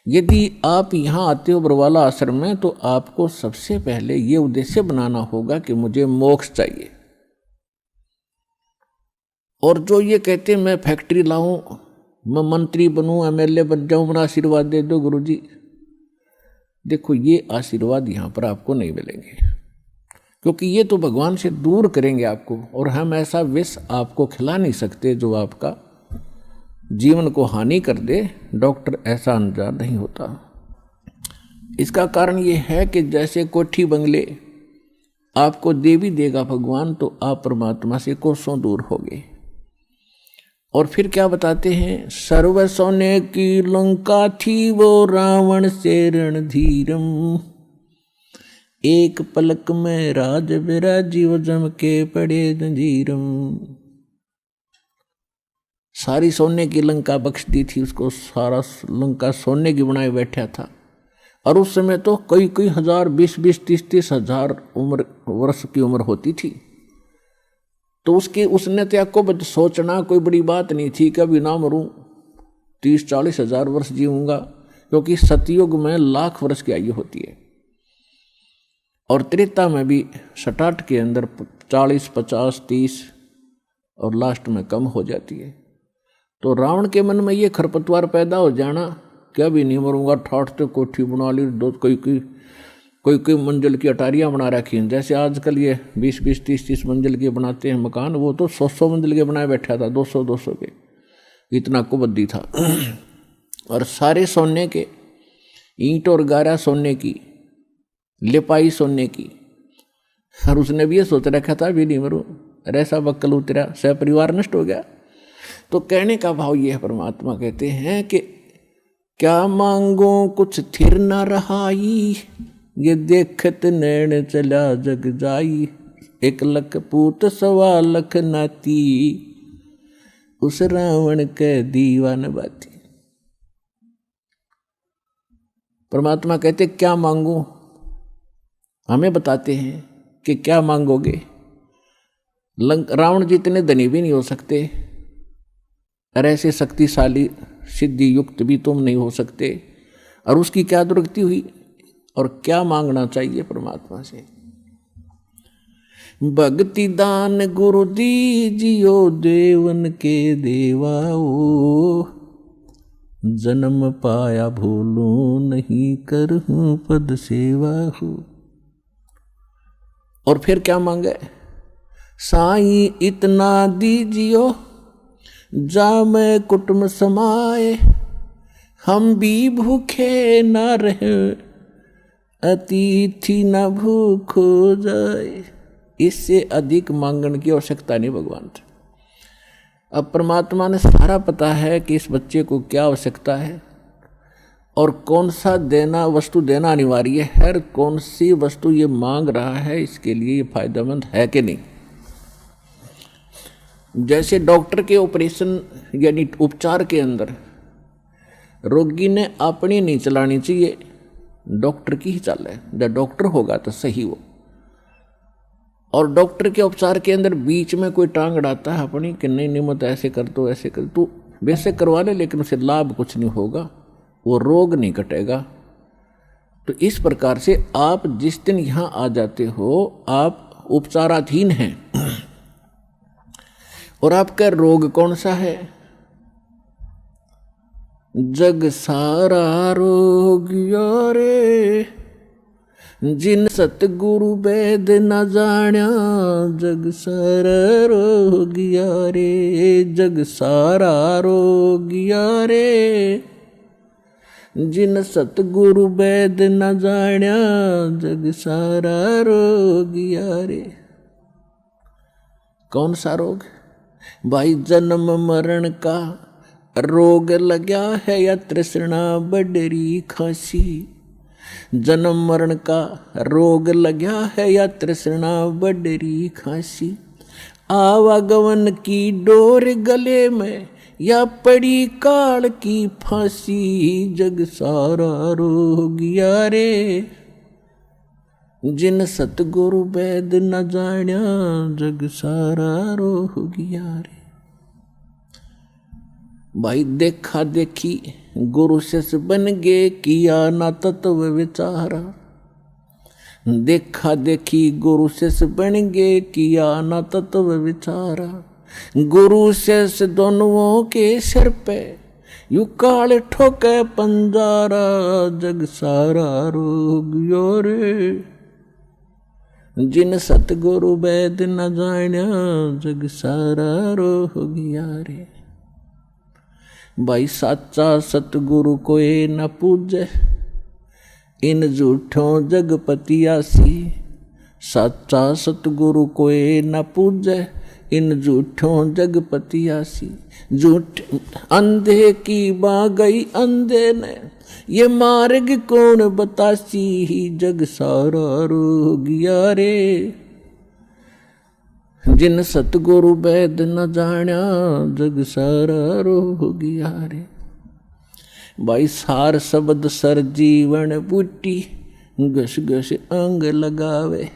यदि आप यहाँ आते हो बरवाला आश्रम में तो आपको सबसे पहले ये उद्देश्य बनाना होगा कि मुझे मोक्ष चाहिए। और जो ये कहते मैं फैक्ट्री लाऊं, मैं मंत्री बनूं, एमएलए बन जाऊं, मेरा आशीर्वाद दे दो गुरुजी, देखो ये आशीर्वाद यहाँ पर आपको नहीं मिलेंगे, क्योंकि ये तो भगवान से दूर करेंगे आपको। और हम ऐसा विष आपको खिला नहीं सकते जो आपका जीवन को हानि कर दे। डॉक्टर ऐसा अनजान नहीं होता। इसका कारण ये है कि जैसे कोठी बंगले आपको दे भी देगा भगवान, तो आप परमात्मा से कोसों दूर होगे। और फिर क्या बताते हैं, सर्व सोने की लंका थी वो रावण से रणधीरम, एक पलक में राज विराजीव जम के पड़े जंजीरम। सारी सोने की लंका बख्श दी थी उसको, सारा लंका सोने की बनाए बैठा था। और उस समय तो कई कई हजार, 20-20, 30-30 हजार वर्ष की उम्र होती थी। तो उसने त्याग को सोचना कोई बड़ी बात नहीं थी, कभी ना मरूं, 30-40 हजार वर्ष जीऊंगा, क्योंकि सतयुग में लाख वर्ष की आयु होती है। और त्रेता में भी 67 के अंदर 40, 50, 30 और लास्ट में कम हो जाती है। तो रावण के मन में ये खरपतवार पैदा हो जाना, क्या भी नहीं मरूंगा, ठाठ तो कोठी बना ली, दो कोई मंजिल की अटारियाँ बना रखी हैं। जैसे आजकल ये 20-20, 30-30 मंजिल के बनाते हैं मकान, वो तो 100-100 मंजिल के बनाए बैठा था, 200-200 के, इतना कुबद्दी था। और सारे सोने के, ईंट और गारा सोने की, लिपाई सोने की। और उसने भी ये सोच रखा था भी नहीं मरूं, अरे ऐसा बक्कल उतरा, सह परिवार नष्ट हो गया। तो कहने का भाव ये है, परमात्मा कहते हैं कि क्या मांगो कुछ थिर न रहाई, ये देखत नैन चला जग जाई, 1 लख पूत 1.25 लाख नाती, उस रावण के दीवान बाती। परमात्मा कहते क्या मांगो, हमें बताते हैं कि क्या मांगोगे। रावण जितने धनी भी नहीं हो सकते, और ऐसे शक्तिशाली सिद्धि युक्त भी तुम नहीं हो सकते। और उसकी क्या दुर्गति हुई, और क्या मांगना चाहिए परमात्मा से। भक्ति दान गुरु दीजियो देवन के देवाओ, जन्म पाया भूलूं नहीं करहूं पद सेवा हो। और फिर क्या मांगे, साईं इतना दीजियो जा मैं कुटुंब समाए, हम भी भूखे न रहे अतिथि न भूख हो जाए। इससे अधिक मांगने की आवश्यकता नहीं भगवान से। अब परमात्मा ने सारा पता है कि इस बच्चे को क्या आवश्यकता है और कौन सा वस्तु देना अनिवार्य है, और कौन सी वस्तु ये मांग रहा है, इसके लिए ये फायदेमंद है कि नहीं। जैसे डॉक्टर के ऑपरेशन यानी उपचार के अंदर रोगी ने अपनी नहीं चलानी चाहिए, डॉक्टर की ही चाल है। जब डॉक्टर होगा तो सही वो। और डॉक्टर के उपचार के अंदर बीच में कोई टांग अड़ाता है अपनी कि नहीं मत ऐसे कर दो, ऐसे कर दो, वैसे करवा ले, लेकिन उसे लाभ कुछ नहीं होगा, वो रोग नहीं कटेगा। तो इस प्रकार से आप जिस दिन यहाँ आ जाते हो, आप उपचाराधीन हैं। और आपका रोग कौन सा है, जग सारा रोग यारे, जिन सतगुरु वेद न जाण्या, जग सारा रोग यारे, जग सारा रोग यारे, जिन सतगुरु वेद न जाण्या, जग सारा रोग यारे। कौन सा रोग भाई, जन्म मरण का रोग लगा है या तृष्णा बडरी खांसी, जन्म मरण का रोग लगा है या तृष्णा बडरी खांसी, आवागमन की डोर गले में या पड़ी काल की फांसी, जग सारा रोग यारे, जिन सतगुरु वेद न जाण्या, जग सारा रोग यारे। भाई देखा देखी गुरु शिष्य बन गए, किया ना तत्व विचारा। देखा देखी गुरु शिष्य बन गए, किया ना तत्व विचारा। गुरु शिष्य दोनों के सिर पे यू काल ठोके पंजारा, जग सारा रो गयो रे। जिन सतगुरु वैद न जान्या, जग सारा रो गया रे। भाई साचा सतगुरु कोई न पूजे, इन झूठों जगपतियासी। साचा सतगुरु कोई न पूजे, इन झूठों जगपतियासी। झूठ अंधे की बा गई अंधे ने, ये मार्ग कौन बतासी, जग सारा रो गया रे। जिन सतगुरु वैद न जान्या, जग सारा रो गया रे। भाई सार शब्द सर जीवन बूटी, घस घस अंग लगावे।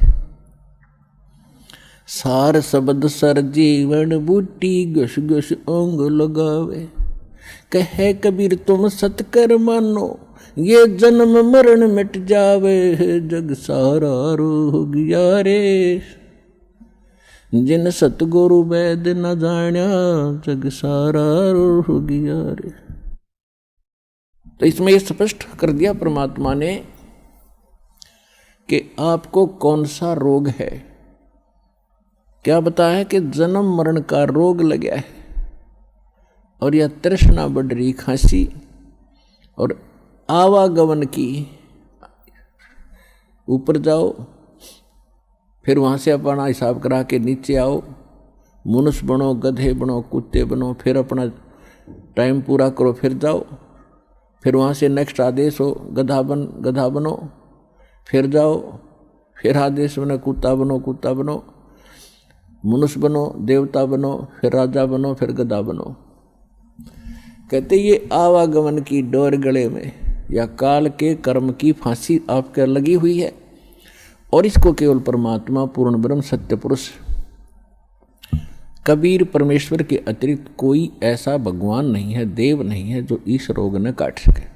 सार शब्द सर जीवन बूटी, घस घस अंग लगावे। कहे कबीर तुम सतकर मानो, ये जन्म मरण मिट जावे, जग सारा रो गया रे। जिन सतगुरु वैद न जान्या, जग सारा रो गया रे। तो इसमें यह स्पष्ट कर दिया परमात्मा ने कि आपको कौन सा रोग है। क्या बताया कि जन्म मरण का रोग लगा है, और यह तृष्णा बढ़ रही, खांसी और आवागमन की। ऊपर जाओ, फिर वहाँ से अपना हिसाब करा के नीचे आओ, मनुष्य बनो, गधे बनो, कुत्ते बनो, फिर अपना टाइम पूरा करो, फिर जाओ। फिर वहाँ से नेक्स्ट आदेश हो गधा बनो, फिर जाओ, फिर आदेश बनो कुत्ता बनो, मनुष्य बनो, देवता बनो, फिर राजा बनो, फिर गधा बनो। कहते ये आवागमन की डोर गले में या काल के कर्म की फांसी आपके लगी हुई है, और इसको केवल परमात्मा पूर्ण ब्रह्म सत्य पुरुष कबीर परमेश्वर के अतिरिक्त कोई ऐसा भगवान नहीं है, देव नहीं है, जो इस रोग न काट सके।